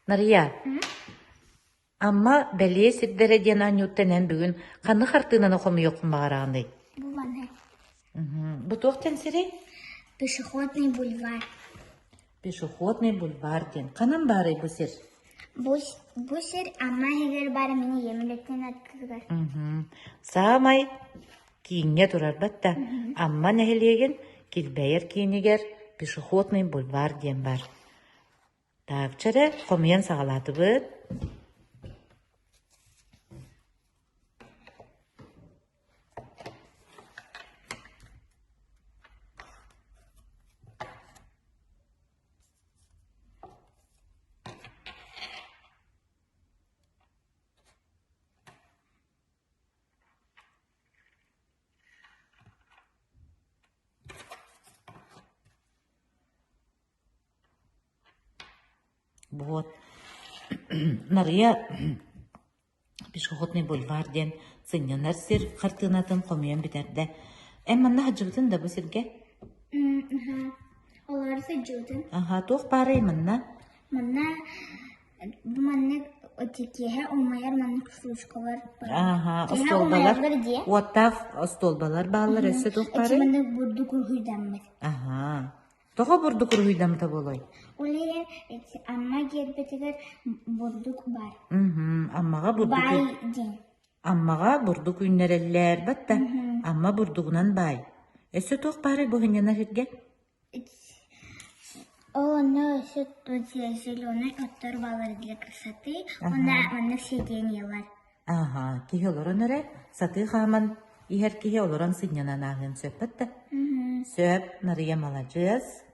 Нария, amma beleye siddere diyen anyuttenen bugün kanı hartığından okumu yokun bağırağınday. Bu bana. Bu toğten siri? Пешеходный бульвар. Пешеходный бульвар diyen. Kanın bağırı bu sir? Bu sir ama heger bari meni yemiletten atkılar. Sağmay kiyinge durar batta. Amma nehiliyegin kilbeyer kiyiniger пешеходный бульвар diyen var. Tavçara komiyen sağlatı bud. Вот. Нария пешеходный бульвар ден сыннанар сир хартынатын комуян битерде. Эмманна хаджыбытын да бу сирге? Олар саджудын. Ага, тоқ барай манна. Bu manne ötekiye olmayar manne kuşluşkalar. Ага, остолбалар. Оттав остолбалар баалар өсө тоқ Эти барай. манне бурду kurhuydanmaz. Ага. Тоға бурду кургуйдам та болой. Олар amma gelbetiler burduk бар. Аммага бурду Бай ден. Аммага бурду күннереллер батта. Амма бурдугунан бай. Өсө тоқ барай бу хыннана сирге? Оны süt зеленый оттор балар для красоты. Оны все деньги. Ага, кихе олорон эре, саты хаман, ихер кихе олорон сыннанан ағын сөп батта. Сөп, Нария молодец.